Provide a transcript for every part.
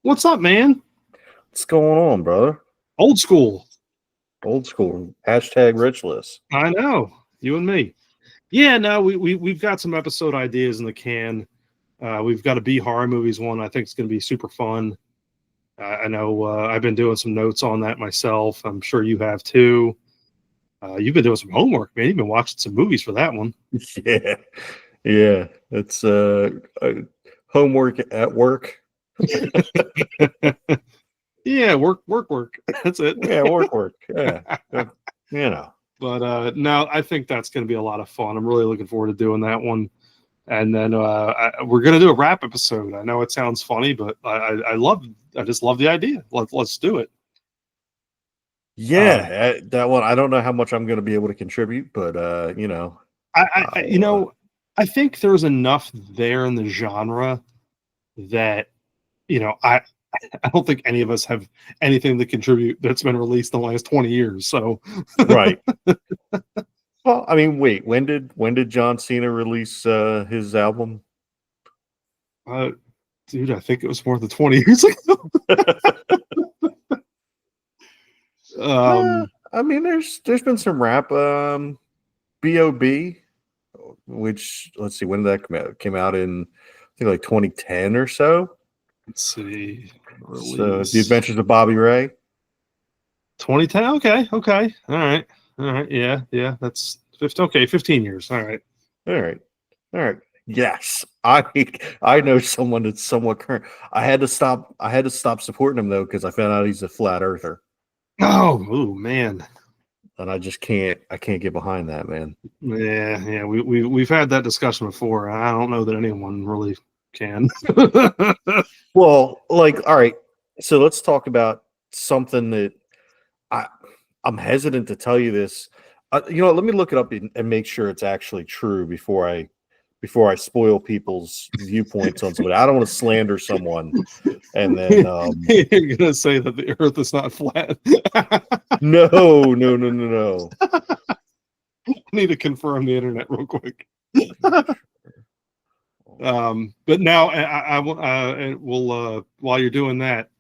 What's up, man? What's going on, brother? Old school. Old school. Hashtag rich list. I know. You and me. Yeah, no, we've got some episode ideas in the can. We've got a B horror movies one. I think it's going to be super fun. I know I've been doing some notes on that myself. I'm sure you have too. You've been doing some homework, man. You've been watching some movies for that one. Yeah. Yeah. It's homework at work. Yeah, work. That's it. Yeah, work. Yeah. You know. But no, I think that's going to be a lot of fun. I'm really looking forward to doing that one. And then we're going to do a wrap episode. I know it sounds funny, but I just love the idea. Let's do it. Yeah, that one. I don't know how much I'm going to be able to contribute, but I think there's enough there in the genre that I don't think any of us have anything to contribute that's been released in the last 20 years. So right. Well, I mean, wait. When did John Cena release his album? Dude, I think it was more than 20 years ago. I mean, there's been some rap. B.O.B., which, let's see, when did that come out? It came out in, I think, like 2010 or so. Let's see. So, The Adventures of Bobby Ray. 2010. Okay. All right. Yeah. That's 15 years. All right. Yes, I know someone that's somewhat current. I had to stop supporting him though because I found out he's a flat earther. Oh man. And I just can't get behind that, man. Yeah. We've had that discussion before. I don't know that anyone really can. Well, like, all right. So let's talk about something that I'm hesitant to tell you this. Let me look it up and make sure it's actually true before I spoil people's viewpoints on somebody. I don't want to slander someone. And then you're gonna say that the Earth is not flat. No. I need to confirm the internet real quick. But now I will. While you're doing that,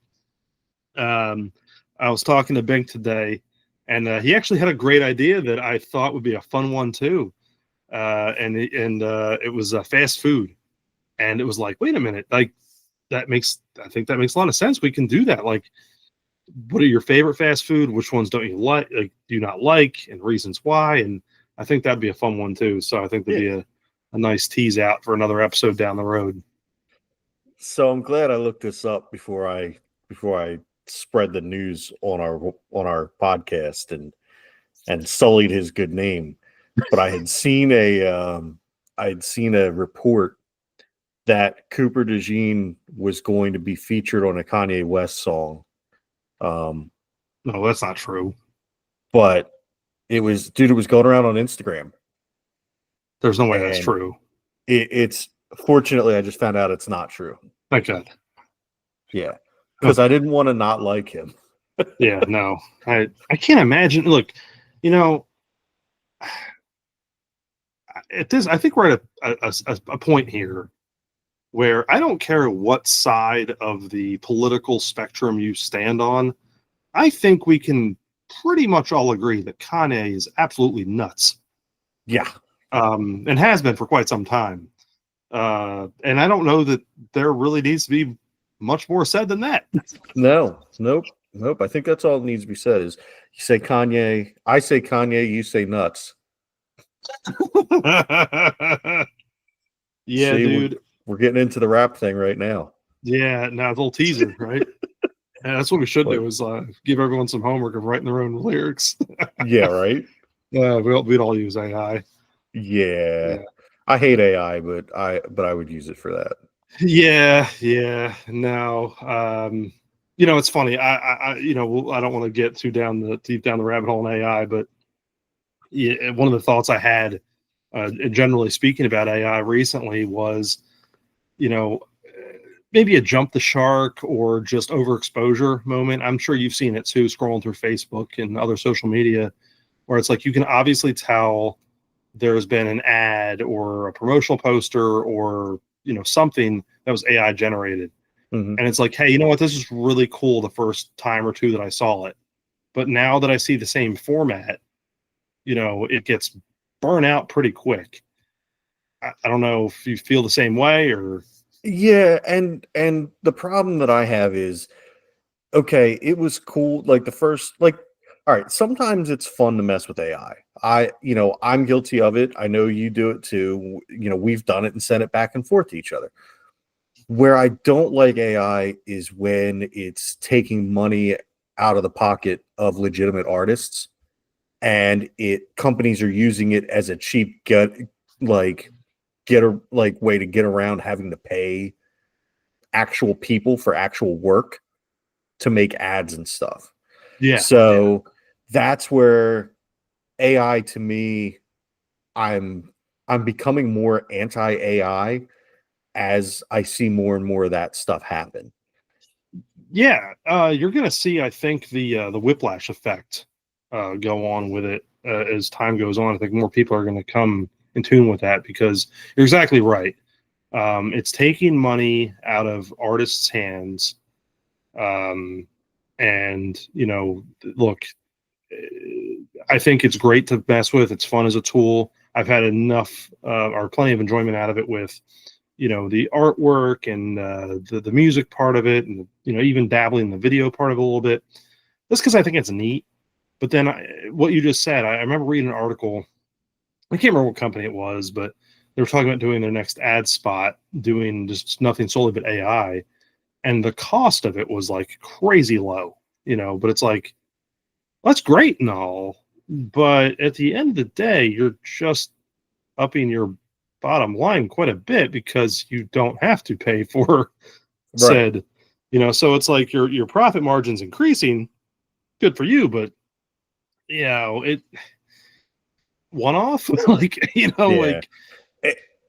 I was talking to Bink today, and he actually had a great idea that I thought would be a fun one too. And it was fast food, and it was like, wait a minute, like I think that makes a lot of sense. We can do that. Like, what are your favorite fast food? Which ones don't you like? Like, do you not like, and reasons why? And I think that'd be a fun one too. So I think that'd be a nice tease out for another episode down the road. So I'm glad I looked this up before I spread the news on our podcast and sullied his good name. But I had seen a report that Cooper DeJean was going to be featured on a Kanye West song. No, that's not true. But it was going around on Instagram. There's no way that's true. It's fortunately I just found out it's not true. Thank God. Yeah, because I didn't want to not like him. Yeah, no, I can't imagine. Look, at this, I think we're at a point here where I don't care what side of the political spectrum you stand on. I think we can pretty much all agree that Kanye is absolutely nuts. Yeah. And has been for quite some time. And I don't know that there really needs to be much more said than that. Nope. I think that's all that needs to be said is you say Kanye, I say Kanye, you say nuts. Yeah, see, dude. We're getting into the rap thing right now. Yeah, now it's a little teaser, right? Yeah, that's what we should do is give everyone some homework of writing their own lyrics. Yeah, right? We'd all use AI. Yeah. I hate AI, but I would use it for that. Yeah. No. It's funny. I don't want to get too deep down the rabbit hole in AI, but yeah, one of the thoughts I had, generally speaking about AI recently was, maybe a jump the shark or just overexposure moment. I'm sure you've seen it too, scrolling through Facebook and other social media, where it's like you can obviously tell there's been an ad or a promotional poster or something that was AI generated. Mhm. And it's like, hey, you know what? This is really cool the first time or two that I saw it. But now that I see the same format, it gets burnt out pretty quick. I don't know if you feel the same way or. Yeah, and the problem that I have is, okay, it was cool. Like the first, like, all right, sometimes it's fun to mess with AI. I'm guilty of it. I know you do it too. We've done it and sent it back and forth to each other. Where I don't like AI is when it's taking money out of the pocket of legitimate artists, and companies are using it as a cheap way to get around having to pay actual people for actual work to make ads and stuff. Yeah. So that's where AI, to me, I'm becoming more anti-AI as I see more and more of that stuff happen. Yeah, you're going to see, I think, the whiplash effect go on with it as time goes on. I think more people are going to come in tune with that because you're exactly right. It's taking money out of artists' hands, and look, I think it's great to mess with. It's fun as a tool. I've had enough or plenty of enjoyment out of it with the artwork and the music part of it, and even dabbling in the video part of it a little bit, just because I think it's neat. But then what you just said, I remember reading an article. I can't remember what company it was, but they were talking about doing their next ad spot, doing just nothing solely but AI, and the cost of it was like crazy low. But it's like, that's great and all, but at the end of the day, you're just upping your bottom line quite a bit because you don't have to pay for Right. said, so it's like your profit margin's increasing. Good for you, but it one off like Yeah. like.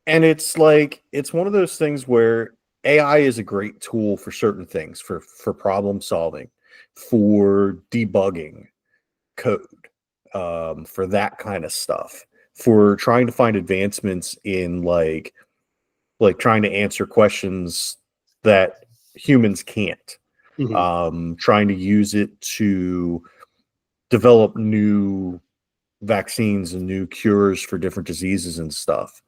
And it's like, it's one of those things where AI is a great tool for certain things, for problem solving, for debugging code, for that kind of stuff, for trying to find advancements in like trying to answer questions that humans can't, Mhm. trying to use it to develop new vaccines and new cures for different diseases and stuff.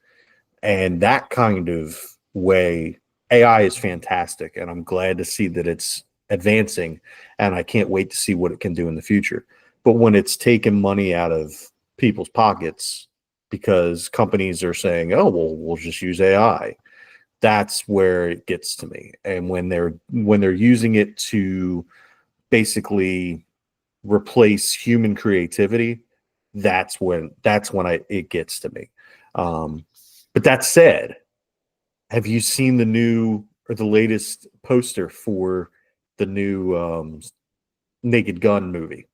And that kind of way, AI is fantastic, and I'm glad to see that it's advancing, and I can't wait to see what it can do in the future. But when it's taking money out of people's pockets because companies are saying, "Oh, well, we'll just use AI," that's where it gets to me. And when they're using it to basically replace human creativity, that's when it gets to me. But that said, have you seen the new or the latest poster for the new Naked Gun movie?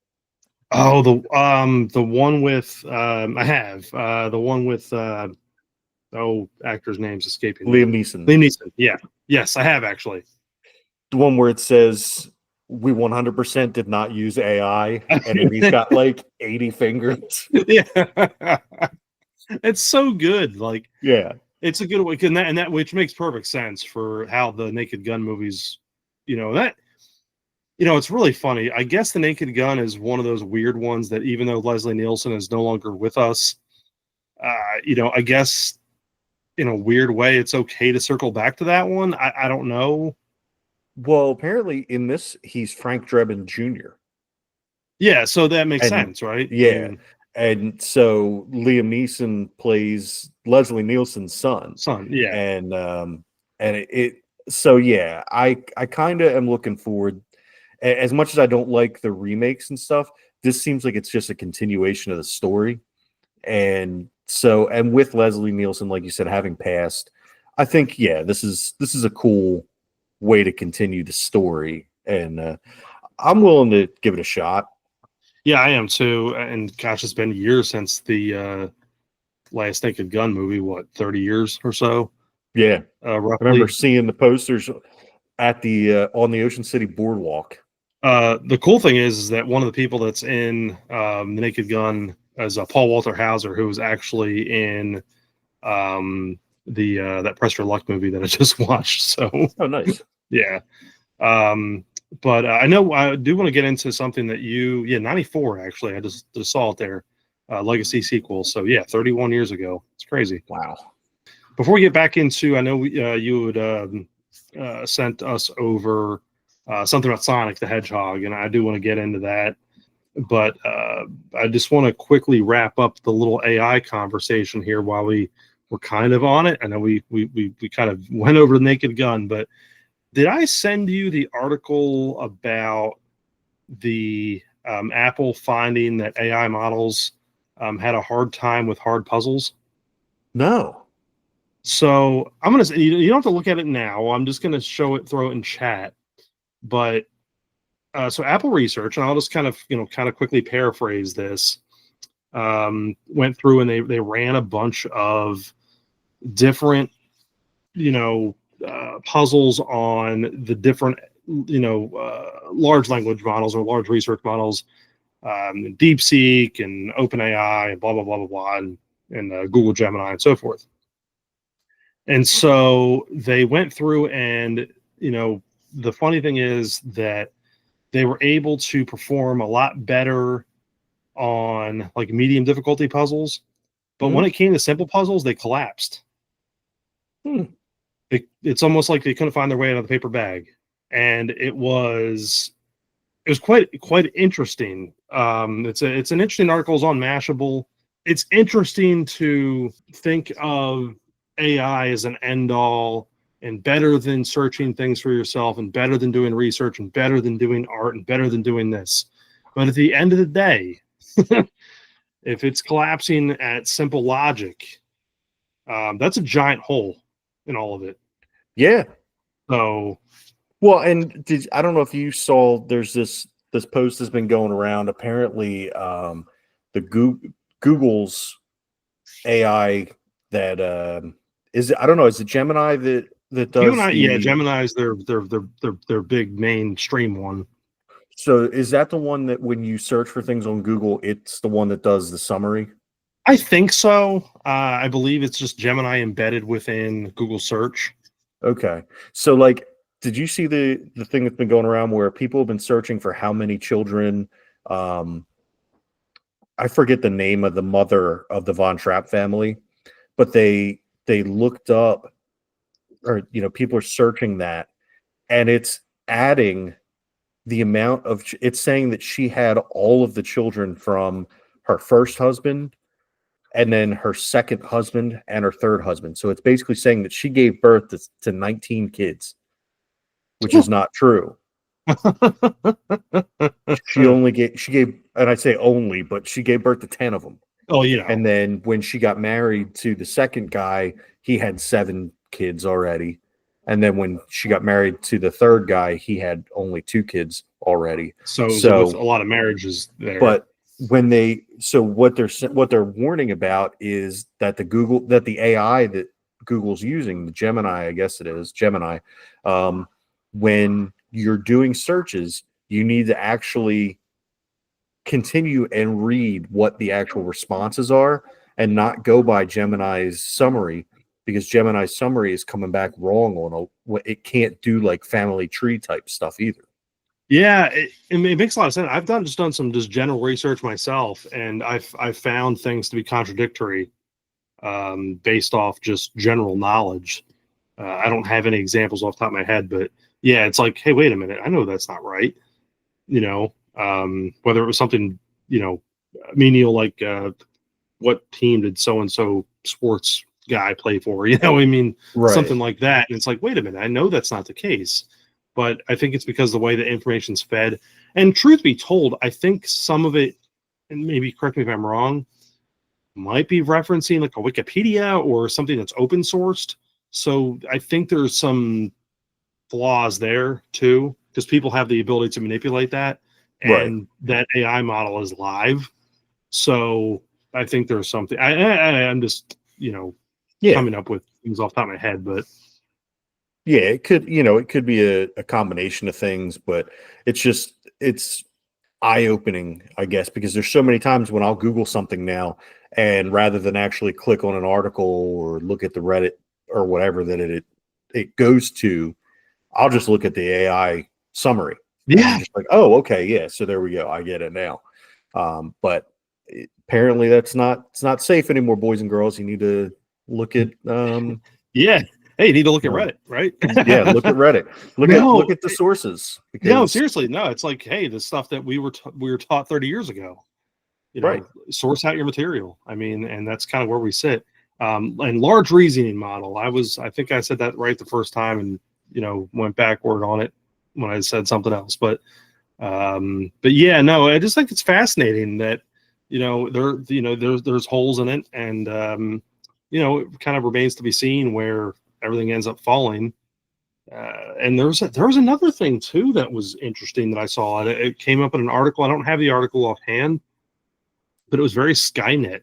Oh, the one with I have the one with actors' names escaping me. Liam Neeson. Liam Neeson. Yeah. Yes, I have actually. The one where it says we 100% did not use AI, and then he's got like 80 fingers. Yeah. It's so good. Like, Yeah. it's a good way, and that which makes perfect sense for how the Naked Gun movies, that it's really funny. I guess the Naked Gun is one of those weird ones that even though Leslie Nielsen is no longer with us, I guess in a weird way it's okay to circle back to that one. I don't know. Well, apparently in this he's Frank Drebin Jr. Yeah, so that makes And sense, right? I yeah, mean, and so Liam Neeson plays Leslie Nielsen's son, son, yeah. and so yeah, I kind of am looking forward. As much as I don't like the remakes and stuff, this seems like it's just a continuation of the story. And with Leslie Nielsen, like you said, having passed, I think this is a cool way to continue the story, and I'm willing to give it a shot. Yeah, I am too. And gosh, it's been years since the last Naked Gun movie. What, 30 years or so, Yeah, I remember roughly. seeing the posters at the on the Ocean City boardwalk. The cool thing is that one of the people that's in the Naked Gun is Paul Walter Hauser, who was actually in the that Press Your Luck movie that I just watched. So Oh, nice. Yeah. But I know I do want to get into something that 94 actually. I just saw it there. Legacy sequel. So yeah, 31 years ago. It's crazy. Wow. Before we get back into, I know you would sent us over something about Sonic the Hedgehog, and I do want to get into that. But I just want to quickly wrap up the little AI conversation here while we're kind of on it. I know we kind of went over the Naked Gun, but did I send you the article about the Apple finding that AI models had a hard time with hard puzzles? No. So I'm gonna say you don't have to look at it now. I'm just gonna throw it in chat. But so Apple Research, and I'll just kind of quickly paraphrase this. Went through and they ran a bunch of different puzzles on the different large language models or large research models, DeepSeek and OpenAI and blah blah blah blah blah, and Google Gemini and so forth. And so they went through, and the funny thing is that they were able to perform a lot better on like medium difficulty puzzles, but when it came to simple puzzles, they collapsed. It's almost like they couldn't find their way out of the paper bag, and it was quite interesting. It's an interesting article. It's on Mashable. It's interesting to think of AI as an end all and better than searching things for yourself and better than doing research and better than doing art and better than doing this. But at the end of the day, if it's collapsing at simple logic, that's a giant hole in all of it. Yeah. So, well, and I don't know if you saw, there's this post has been going around. Apparently, the Google's AI that is it, I don't know, is it Gemini that does Gemini's their big mainstream one. So is that the one that when you search for things on Google, it's the one that does the summary? I think so. I believe it's just Gemini embedded within Google search. Okay. So like, did you see the thing that's been going around where people have been searching for how many children? I forget the name of the mother of the Von Trapp family, but they looked up, or people are searching that, and it's adding the amount of, it's saying that she had all of the children from her first husband and then her second husband and her third husband. So it's basically saying that she gave birth to 19 kids, which is not true. She gave, and I say only, but she gave birth to 10 of them. Oh, yeah. And then when she got married to the second guy, he had 7 kids already. And then when she got married to the third guy, he had only 2 kids already. So with a lot of marriages there. But when what they're warning about is that the AI that Google's using, the Gemini, I guess it is Gemini, when you're doing searches, you need to actually continue and read what the actual responses are and not go by Gemini's summary, because Gemini's summary is coming back wrong on it can't do like family tree type stuff either. Yeah, it makes a lot of sense. I've done some general research myself, and I've found things to be contradictory based off just general knowledge. I don't have any examples off the top of my head, but yeah, it's like, hey, wait a minute, I know that's not right. Whether it was something, menial like what team did so and so sports guy play for? Right. Something like that. And it's like, wait a minute, I know that's not the case. But I think it's because the way the information's fed. And truth be told, I think some of it, and maybe correct me if I'm wrong, might be referencing like a Wikipedia or something that's open sourced. So I think there's some flaws there too, because people have the ability to manipulate that. And that AI model is live. So I think there's something. I'm just, coming up with things off the top of my head, but. Yeah, it could be a combination of things, but it's eye-opening, I guess, because there's so many times when I'll Google something now, and rather than actually click on an article or look at the Reddit or whatever that it goes to, I'll just look at the AI summary. Yeah. I'm just like, oh, okay, yeah. So there we go. I get it now. But apparently it's not safe anymore, boys and girls. You need to look at Yeah. Hey, you need to look at Reddit, right? yeah, look at Reddit. Look at the sources. No, seriously, no. It's like, hey, the stuff that we were taught 30 years ago. Right. Source out your material. I mean, and that's kind of where we sit. And large reasoning model. I think I said that right the first time, and went backward on it when I said something else. But yeah, no, I just think it's fascinating that there's holes in it, and it kind of remains to be seen where everything ends up falling. And there was another thing too that was interesting that I saw. It came up in an article. I don't have the article offhand, but it was very Skynet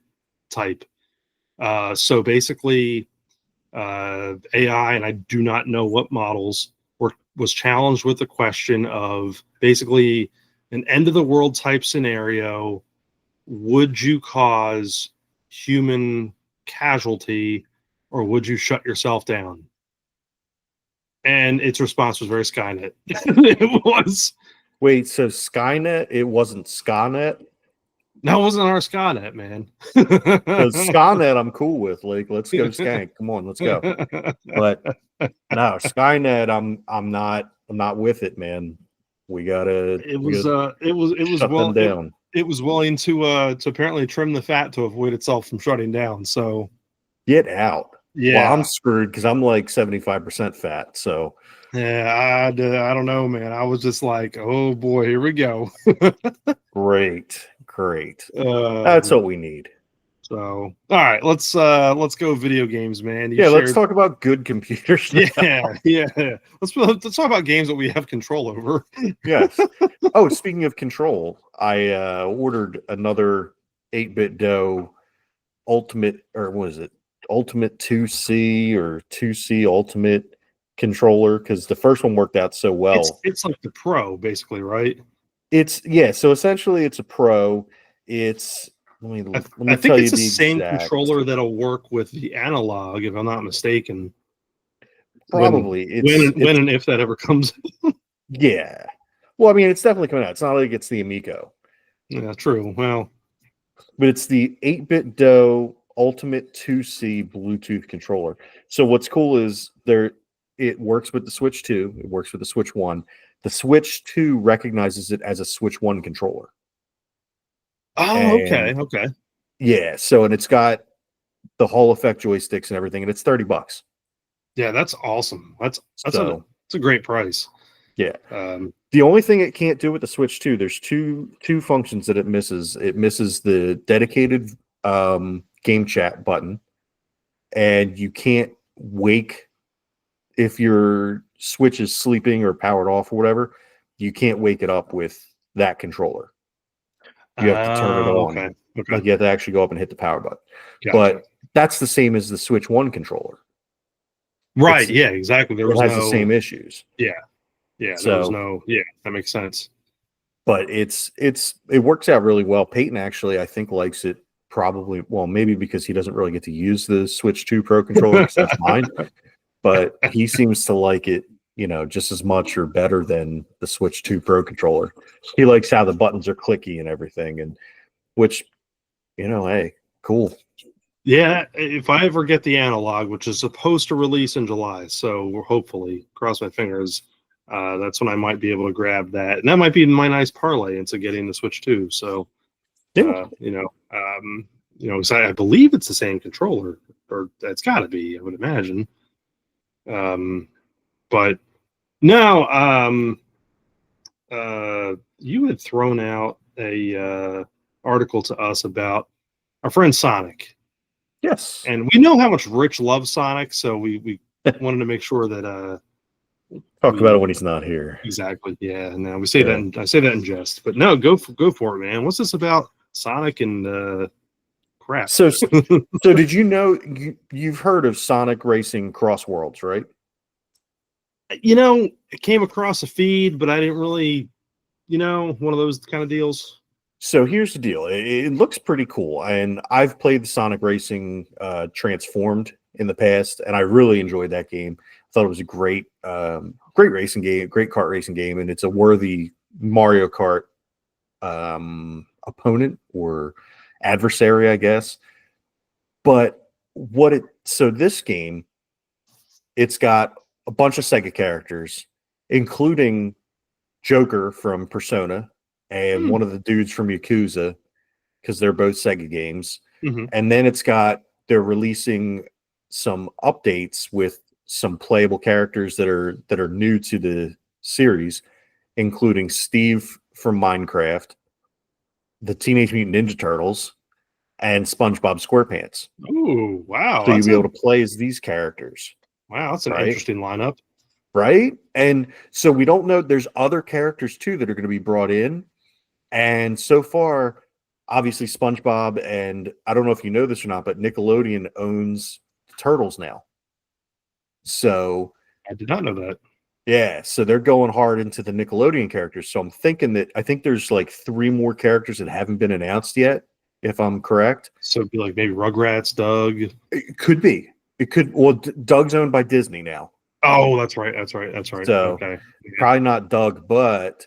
type. So basically, AI, and I do not know what models was challenged with the question of basically an end of the world type scenario. Would you cause human casualty, or would you shut yourself down? And its response was very Skynet. It was. Wait, so Skynet? It wasn't Skynet? No, it wasn't our Skynet, man. Because Skynet, I'm cool with. Like, let's go Skank. Come on, let's go. But no, Skynet, I'm not with it, man. We gotta. It was shut them down. It was willing to apparently trim the fat to avoid itself from shutting down. So get out. Yeah, well, I'm screwed because I'm like 75% fat. So yeah, I don't know, man. I was just like, oh boy, here we go. Great. That's what we need. So, all right, let's go video games, man. Let's talk about good computers now. Yeah. Let's talk about games that we have control over. Yes. Oh, speaking of control, I ordered another 8-bit dough ultimate, or what is it? Ultimate 2C or 2C ultimate controller, because the first one worked out so well. It's like the Pro, basically, right? So essentially it's a Pro. It's let me I think tell it's you the same exact controller that'll work with the analog, if I'm not mistaken. Probably when and if that ever comes. Yeah. Well, I mean, it's definitely coming out. It's not like it's the Amico. Yeah, true. Well, but it's the 8-bit dough Ultimate 2C Bluetooth controller. So what's cool is it works with the Switch 2. It works with the Switch 1. The Switch 2 recognizes it as a Switch 1 controller. Oh, okay. Yeah, so and it's got the Hall effect joysticks and everything, and it's $30. Yeah, that's awesome. That's a great price. Yeah. The only thing it can't do with the Switch 2, there's two functions that it misses. It misses the dedicated game chat button, and you can't wake if your Switch is sleeping or powered off or whatever. You can't wake it up with that controller. You have to turn it on. Okay. Like you have to actually go up and hit the power button. Gotcha. But that's the same as the Switch 1 controller. Right. Yeah, exactly. It has the same issues. Yeah. So, that makes sense. But it works out really well. Peyton actually, I think, likes it probably, well, maybe because he doesn't really get to use the Switch 2 Pro controller because that's mine. But he seems to like it, just as much or better than the Switch 2 Pro controller. He likes how the buttons are clicky and everything, and which, hey, cool. Yeah, if I ever get the analog, which is supposed to release in July, so we're hopefully, cross my fingers, that's when I might be able to grab that, and that might be my nice parlay into getting the Switch 2. So, so I believe it's the same controller, or it's got to be, I would imagine. But no, you had thrown out a article to us about our friend Sonic. Yes. And we know how much Rich loves Sonic, so we wanted to make sure that talk about it when he's not here. Exactly. Yeah. No, we say that. I say that in jest, but no, go for it, man. What's this about Sonic and crap? So did you know you've heard of Sonic Racing Cross Worlds, right? It came across a feed, but I didn't really, one of those kind of deals. So here's the deal. It looks pretty cool, and I've played the Sonic Racing Transformed in the past, and I really enjoyed that game. I thought it was a great great racing game, great kart racing game, and it's a worthy Mario Kart opponent or adversary, I guess. But so this game, it's got a bunch of Sega characters, including Joker from Persona and one of the dudes from Yakuza, because they're both Sega games. Mm-hmm. And then they're releasing some updates with some playable characters that are new to the series, including Steve from Minecraft, the Teenage Mutant Ninja Turtles, and SpongeBob SquarePants. Oh, wow. So you'll be able to play as these characters. Wow, that's an interesting lineup. Right? And so we don't know, there's other characters too that are going to be brought in. And so far, obviously SpongeBob, and I don't know if you know this or not, but Nickelodeon owns the Turtles now. So I did not know that. Yeah, so they're going hard into the Nickelodeon characters. So I'm thinking I think there's like 3 more characters that haven't been announced yet, if I'm correct. So it'd be like maybe Rugrats, Doug. It could be. It could. Well, Doug's owned by Disney now. Oh, that's right. So okay. Probably not Doug, but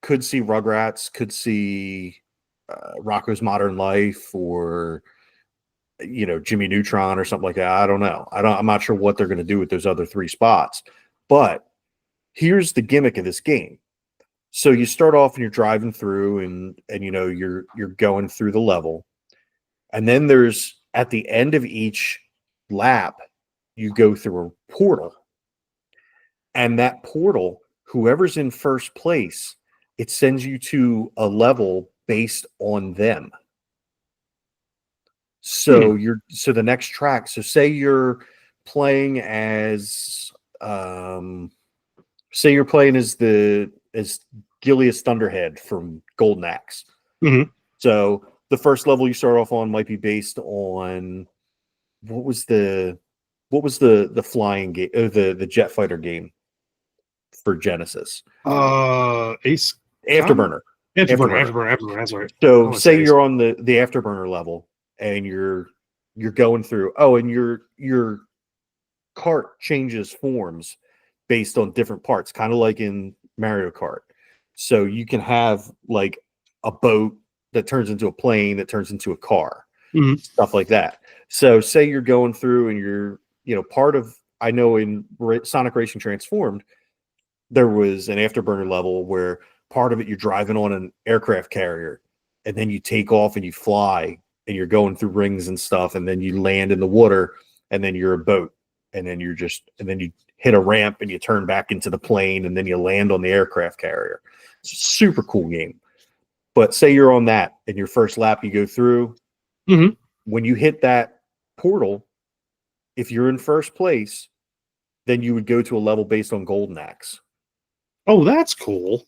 could see Rugrats, could see Rocko's Modern Life, or Jimmy Neutron or something like that. I don't know. I'm not sure what they're going to do with those other 3 spots. But here's the gimmick of this game. So you start off and you're driving through, and you're going through the level, and then there's, at the end of each lap, you go through a portal, and that portal, whoever's in first place, it sends you to a level based on them. So so the next track, so say you're playing as Gilius Thunderhead from Golden Axe. Mm-hmm. So the first level you start off on might be based on what was the flying game, the jet fighter game for Genesis? Ace Afterburner. Afterburner. That's right. So say you're on the Afterburner level and you're going through. Oh, and your cart changes forms based on different parts, kind of like in Mario Kart. So you can have like a boat that turns into a plane that turns into a car, stuff like that. So say you're going through and you're, part of, I know in Sonic Racing Transformed, there was an Afterburner level where part of it, you're driving on an aircraft carrier, and then you take off and you fly, and you're going through rings and stuff, and then you land in the water, and then you're a boat, and then you hit a ramp and you turn back into the plane, and then you land on the aircraft carrier. It's a super cool game. But say you're on that, and your first lap you go through, when you hit that portal, if you're in first place, then you would go to a level based on Golden Axe. Oh, that's cool.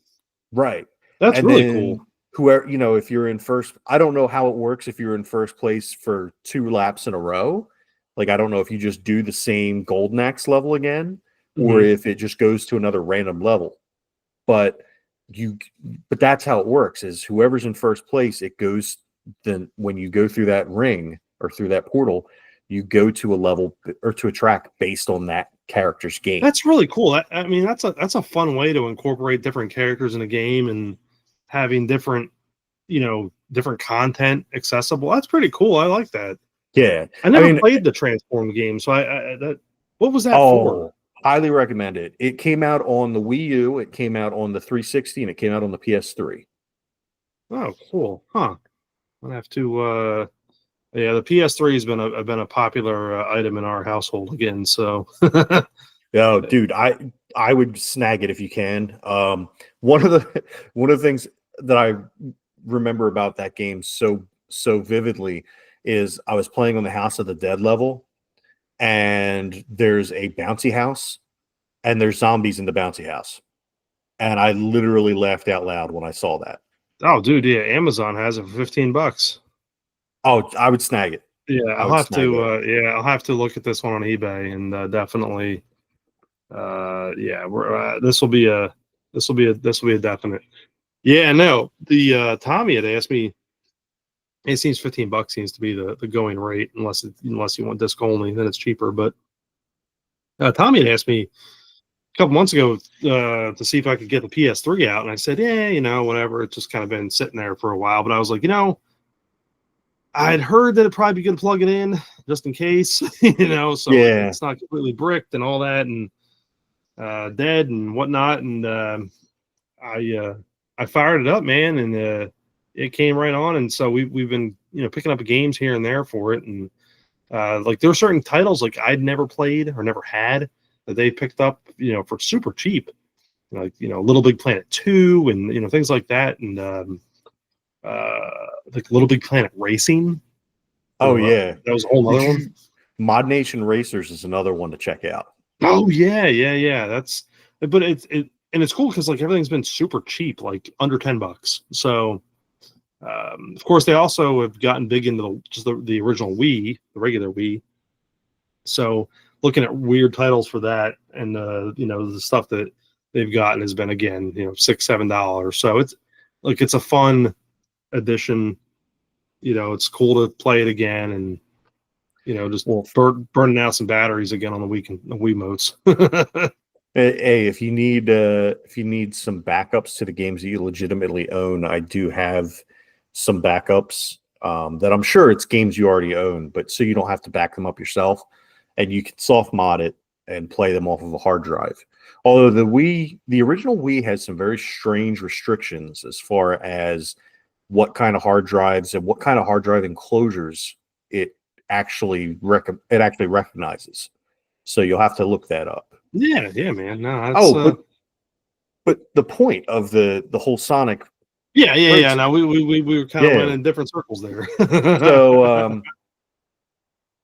Right. That's really cool. Whoever, if you're in first, I don't know how it works if you're in first place for 2 laps in a row. Like, I don't know if you just do the same Golden Axe level again, or if it just goes to another random level. But that's how it works, is whoever's in first place, it goes, then when you go through that ring or through that portal, you go to a level or to a track based on that character's game. That's really cool. I mean, that's a fun way to incorporate different characters in a game and having different content accessible. That's pretty cool. I like that. Yeah, I never played the Transform game, so what was that for? Highly recommend it. It came out on the Wii U, it came out on the 360, and it came out on the PS3. Oh, cool. Huh. I'll have to yeah, the PS3 has been a popular item in our household again, so Oh, dude, I would snag it if you can. One of the things that I remember about that game so vividly is I was playing on the House of the Dead level, and there's a bouncy house, and there's zombies in the bouncy house, and I literally laughed out loud when I saw that. Oh, dude, yeah, Amazon has it for $15. Oh, I would snag it. Yeah, I'll have to look at this one on eBay, and definitely, this will be a definite. Yeah, no, the Tommy had asked me. It seems $15 seems to be the going rate, unless you want disc only, then it's cheaper. But Tommy had asked me a couple months ago to see if I could get the PS3 out, and I said, yeah, whatever. It's just kind of been sitting there for a while, but I was like, I'd heard that it'd probably be good to plug it in just in case, so it's not completely bricked and all that, and dead and whatnot. And I fired it up, man, and it came right on. And so we've been picking up games here and there for it, and like there were certain titles like I'd never played or never had that they picked up for super cheap, like Little Big Planet 2 and things like that, and like Little Big Planet Racing. Oh yeah, that was a whole other one. Mod Nation Racers is another one to check out. Oh yeah. But it's cool because like everything's been super cheap, like under $10. So of course they also have gotten big into the original Wii, the regular Wii. So looking at weird titles for that, and the stuff that they've gotten has been again $6-7. So it's a fun addition. It's cool to play it again, and just burning out some batteries again on the Wiimotes. Hey, if you need some backups to the games that you legitimately own, I do have some backups that I'm sure it's games you already own, but so you don't have to back them up yourself, and you can soft mod it and play them off of a hard drive. Although the original Wii has some very strange restrictions as far as what kind of hard drives and what kind of hard drive enclosures it actually recognizes. So you'll have to look that up. Yeah, man. No, but the point of the whole Sonic. Yeah. Now we were kind of went in different circles there. So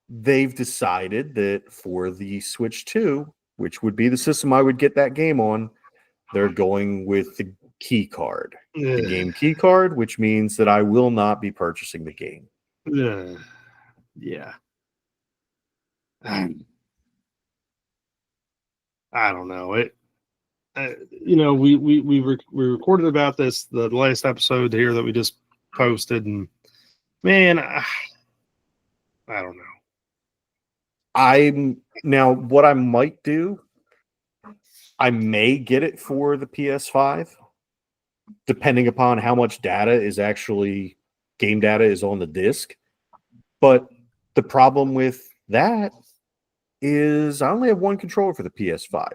they've decided that for the Switch 2, which would be the system I would get that game on, they're going with the key card. The game key card, which means that I will not be purchasing the game. Yeah. I don't know it. We recorded about this the last episode here that we just posted, and man, I don't know. What I might do, I may get it for the PS5, depending upon how much game data is on the disc. But the problem with that is I only have one controller for the PS5.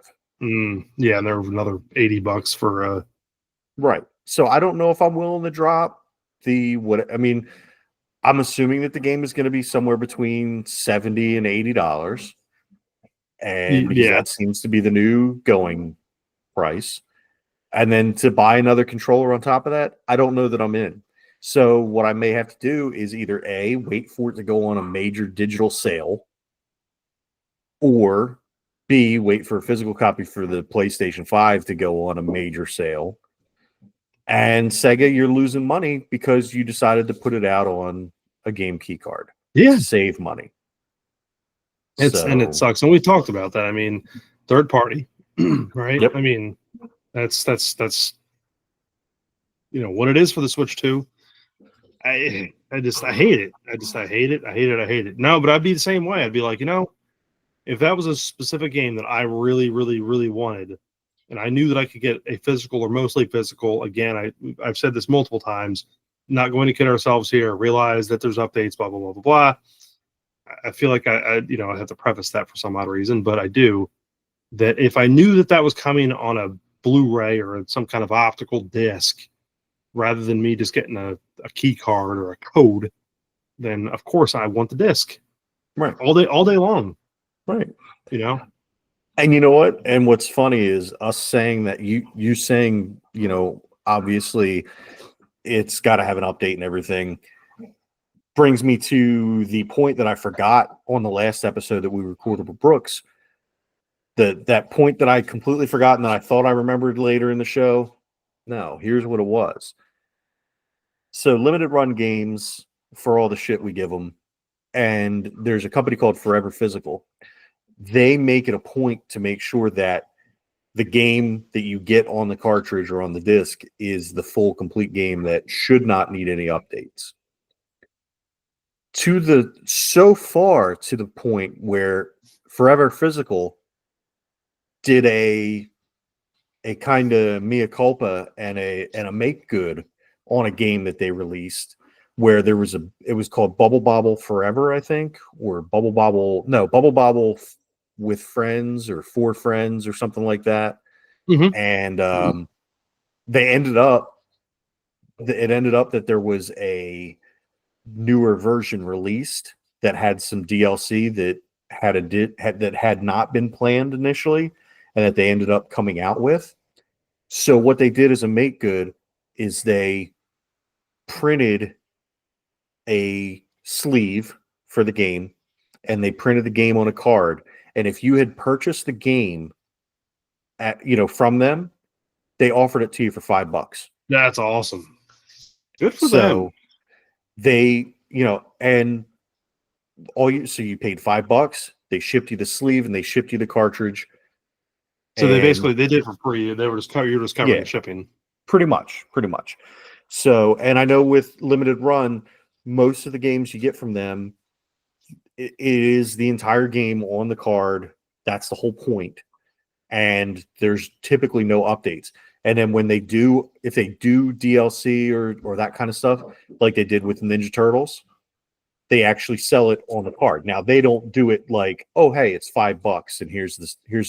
Yeah, and there was another $80 for right. So I don't know if I'm willing to drop I'm assuming that the game is going to be somewhere between $70 and $80. And that seems to be the new going price. And then to buy another controller on top of that, I don't know that I'm in. So what I may have to do is either A, wait for it to go on a major digital sale, or B, wait for a physical copy for the PlayStation 5 to go on a major sale. And Sega, you're losing money because you decided to put it out on a game key card. Yeah. To save money. And it sucks. And we talked about that. I mean, third party, right? Yep. I mean, that's what it is for the Switch 2. I hate it. I hate it. No, but I'd be the same way. I'd be like, if that was a specific game that I really, really, really wanted, and I knew that I could get a physical or mostly physical, again, I've said this multiple times, not going to kid ourselves here, realize that there's updates, blah, blah, blah, blah, blah. I feel like I have to preface that for some odd reason, but I do, that if I knew that was coming on a Blu-ray or some kind of optical disc, rather than me just getting a key card or a code, then of course I want the disc. Right. All day long. Right. And you know what? And what's funny is us saying that you saying, obviously it's got to have an update and everything, brings me to the point that I forgot on the last episode that we recorded with Brooks. That point that I completely forgot and that I thought I remembered later in the show. No, here's what it was. So limited run games, for all the shit we give them, and there's a company called Forever Physical. They make it a point to make sure that the game that you get on the cartridge or on the disc is the full complete game that should not need any updates. So far to the point where Forever Physical did a kind of mea culpa and a make good on a game that they released where it was called Bubble Bobble Forever, I think, or Bubble Bobble with friends or for friends or something like that. Mm-hmm. And they ended up it ended up that there was a newer version released that had some DLC that had not been planned initially, and that they ended up coming out with. So what they did as a make good is they printed a sleeve for the game, and they printed the game on a card. And if you had purchased the game from them, they offered it to you for $5. That's awesome. Good for them. So they, and so you paid $5. They shipped you the sleeve and they shipped you the cartridge. So they did it for free. They were you're just covering shipping. Pretty much. So, and I know with limited run, most of the games you get from them, it is the entire game on the card. That's the whole point. And there's typically no updates. And then when if they do DLC or that kind of stuff, like they did with Ninja Turtles, they actually sell it on the card. Now they don't do it like, oh, hey, it's $5 and here's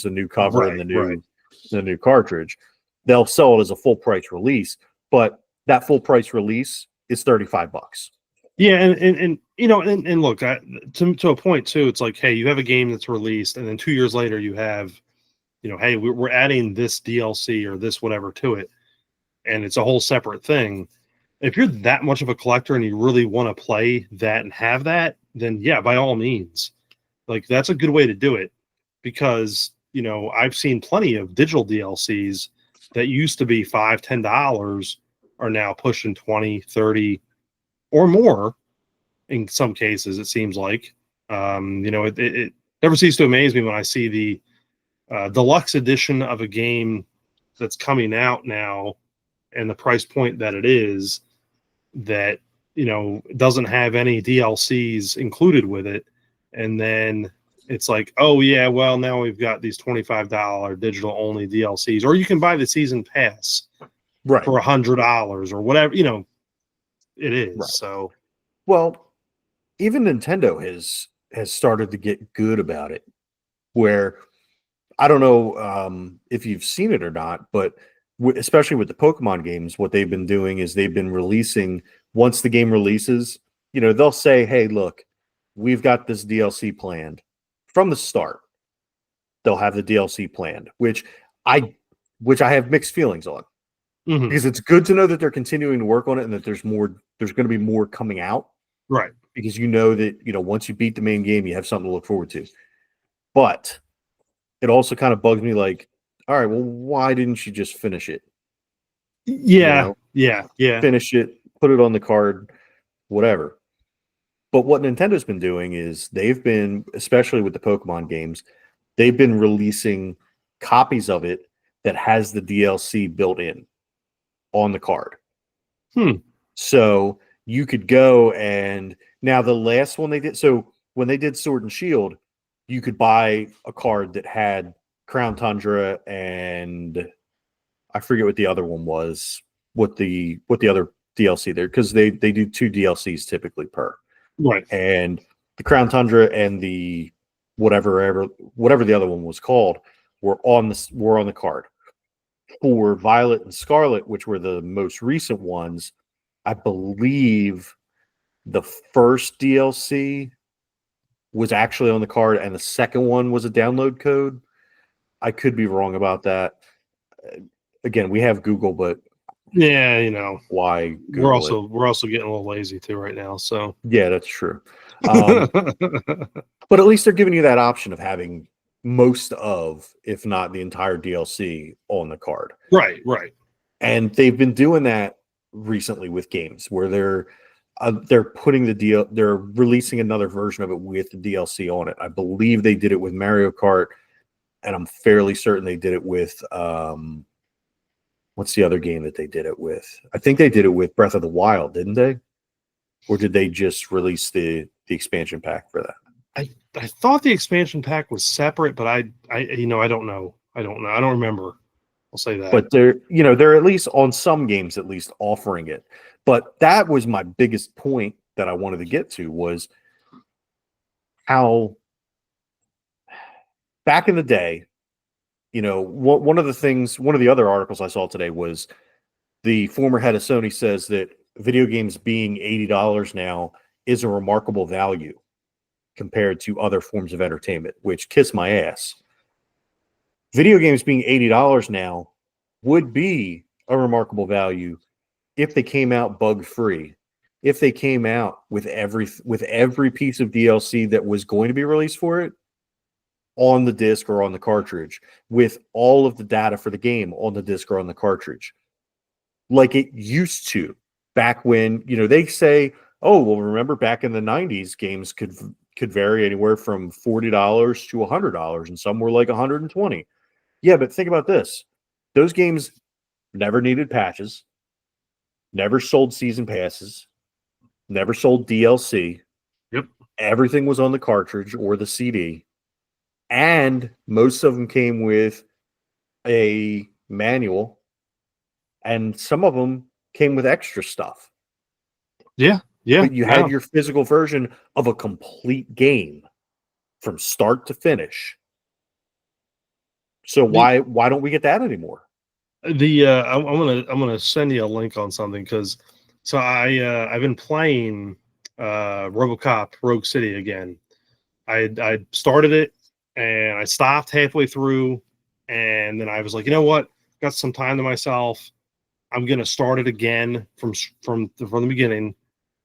the new cover and the new cartridge. They'll sell it as a full price release, but that full price release is $35. Yeah, and look, to a point too, it's like, hey, you have a game that's released, and then 2 years later you have, hey, we're adding this DLC or this whatever to it, and it's a whole separate thing. If you're that much of a collector and you really want to play that and have that, then yeah, by all means, like that's a good way to do it, because I've seen plenty of digital DLCs that used to be $5-10 are now pushing 20, 30 or more in some cases, it seems like. It never ceases to amaze me when I see the deluxe edition of a game that's coming out now and the price point that it is, that doesn't have any DLCs included with it, and then it's like, oh yeah, well now we've got these $25 digital only DLCs, or you can buy the season pass for $100 or whatever it is. Right. So, well, even Nintendo has started to get good about it, where I don't know if you've seen it or not, but especially with the Pokemon games, what they've been doing is they've been releasing, once the game releases, they'll say, hey, look, we've got this DLC planned from the start. They'll have the DLC planned, which I have mixed feelings on, because it's good to know that they're continuing to work on it and that there's going to be more coming out. Right. Because that, once you beat the main game, you have something to look forward to. But it also kind of bugs me, like, all right, well, why didn't you just finish it? Yeah. Finish it, put it on the card, whatever. But what Nintendo's been doing is they've been, especially with the Pokemon games, they've been releasing copies of it that has the DLC built in on the card. So you could go, and now the last one they did, so when they did Sword and Shield, you could buy a card that had Crown Tundra and I forget what the other one was, what the other DLC there, because they do 2 DLCs typically per. Right. And the Crown Tundra and the whatever the other one was called were on the card. For Violet and Scarlet, which were the most recent ones, I believe the first DLC was actually on the card and the second one was a download code. I could be wrong about that. Again, we have Google, but yeah, why Google we're also getting a little lazy too right now. So yeah, that's true. But at least they're giving you that option of having most of, if not the entire DLC on the card. Right. And they've been doing that recently with games where they're putting they're releasing another version of it with the DLC on it. I believe they did it with Mario Kart, and I'm fairly certain they did it with what's the other game that they did it with? I think they did it with Breath of the Wild, didn't they? Or did they just release the expansion pack for that? I thought the expansion pack was separate, but I don't know. I don't know. I don't remember. I'll say that. But they're at least on some games at least offering it. But that was my biggest point that I wanted to get to, was how back in the day, one of the other articles I saw today was the former head of Sony says that video games being $80 now is a remarkable value compared to other forms of entertainment, which kiss my ass. Video games being $80 now would be a remarkable value if they came out bug free, if they came out with every piece of DLC that was going to be released for it on the disc or on the cartridge, with all of the data for the game on the disc or on the cartridge, like it used to back when, they say, oh, well, remember back in the 90s, games could vary anywhere from $40 to $100, and some were like $120. Yeah, but think about this. Those games never needed patches, never sold season passes, never sold DLC. Yep. Everything was on the cartridge or the CD. And most of them came with a manual, and some of them came with extra stuff. Yeah. But you had your physical version of a complete game from start to finish. So why don't we get that anymore? I'm gonna send you a link on something, because I've been playing RoboCop Rogue City again. I started it and I stopped halfway through, and then I was like, you know what? Got some time to myself. I'm gonna start it again from the beginning,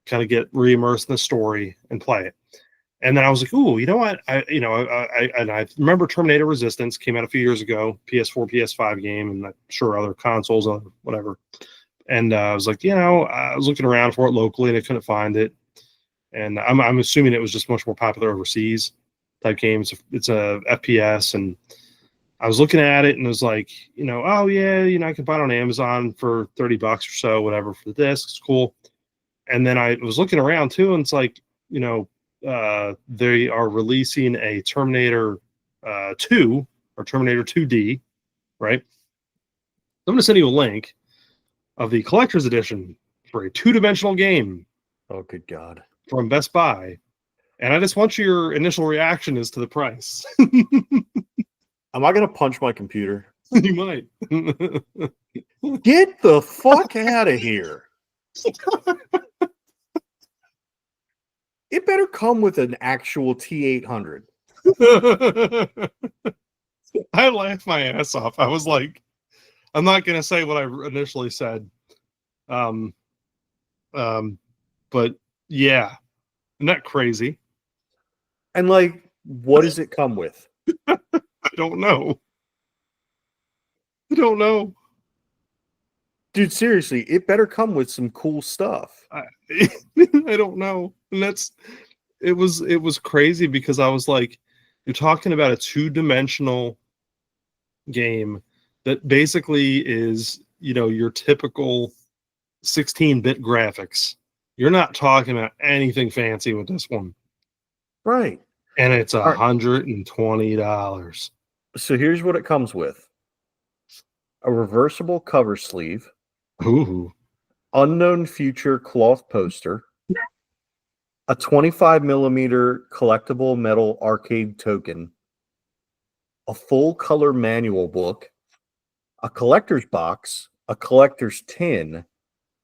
kind of get re-immersed in the story and play it. And then I was like, ooh, you know what? I remember Terminator Resistance came out a few years ago, PS4, PS5 game, and I'm sure other consoles, whatever. And I was like, I was looking around for it locally and I couldn't find it. And I'm assuming it was just much more popular overseas type games. It's a FPS, and I was looking at it and it was like, oh yeah, I can buy it on Amazon for $30 or so, whatever, for the disc. It's cool. And then I was looking around too, and it's like, they are releasing a Terminator 2 or Terminator 2D, right? I'm going to send you a link of the collector's edition for a 2-dimensional game. Oh, good God. From Best Buy. And I just want your initial reaction as to the price. Am I going to punch my computer? You might. Get the fuck out of here. It better come with an actual T800. I laughed my ass off. I was like, I'm not going to say what I initially said. But yeah, isn't that crazy? And like, what does it come with? I don't know. Dude, seriously, it better come with some cool stuff. I don't know. And it was crazy, because I was like, you're talking about a 2-dimensional game that basically is, your typical 16-bit graphics. You're not talking about anything fancy with this one. Right. And it's $120. So here's what it comes with. A reversible cover sleeve. Ooh. Unknown future cloth poster. A 25mm collectible metal arcade token. A full color manual book. A collector's box. A collector's tin.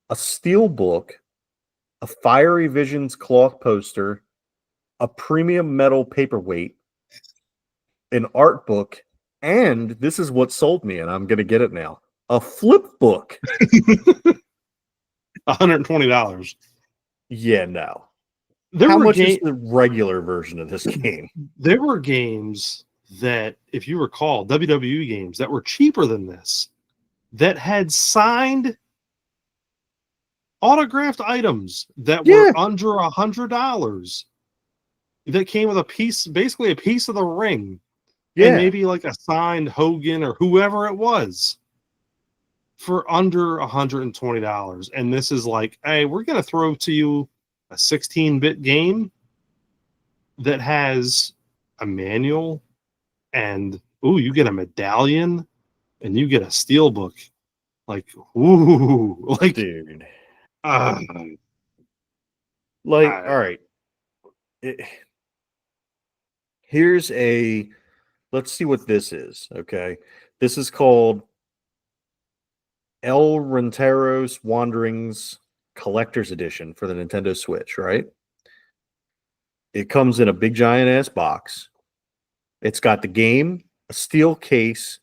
A steel book. A Fiery Visions cloth poster. A premium metal paperweight. An art book. And this is what sold me, and I'm going to get it now. A flip book. $120. Yeah, no. How much is the regular version of this game? There were games that, if you recall, WWE games that were cheaper than this, that had signed autographed items that were under $100, that came with basically a piece of the ring. Yeah. And maybe like a signed Hogan or whoever it was for under $120. And this is like, hey, we're going to throw to you a 16-bit game that has a manual and ooh, you get a medallion and you get a steelbook. Like, ooh, like, Dude. uh, Like, all right. Here's a, let's see what this is. Okay. This is called El Rentero's Wanderings Collector's Edition for the Nintendo Switch, right? It comes in a big giant ass box. It's got the game, a steel case,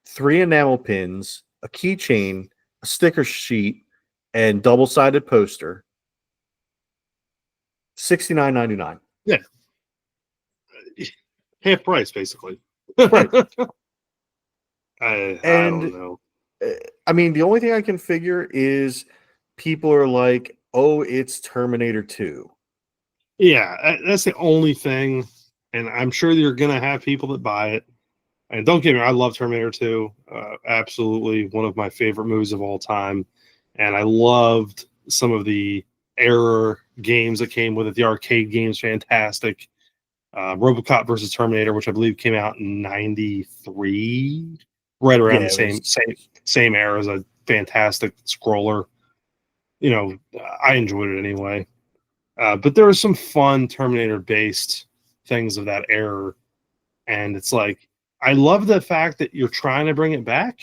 3 enamel pins, a keychain, a sticker sheet, and double-sided poster. $69.99. yeah, half price basically. Right. I And don't know. I mean, the only thing I can figure is people are like, "Oh, it's Terminator 2." Yeah, that's the only thing, and I'm sure you're gonna have people that buy it. And don't get me wrong, I love Terminator 2. Absolutely one of my favorite movies of all time. And I loved some of the error games that came with it. The arcade games, fantastic. RoboCop versus Terminator, which I believe came out in '93, right around Yeah, the it same was. same era, as a fantastic scroller. You know, I enjoyed it anyway. But there were some fun Terminator-based things of that era, and it's like, I love the fact that you're trying to bring it back.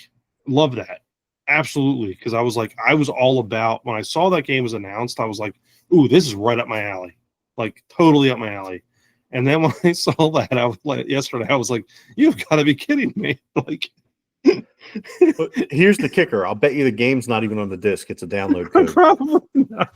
Love that. Absolutely. Because I was all about, when I saw that game was announced, I was like, ooh, this is right up my alley. Like, totally up my alley. And then when I saw that, I was like, yesterday, I was like, you've got to be kidding me. Like, But here's the kicker. I'll bet you the game's not even on the disc. It's a download code. probably not.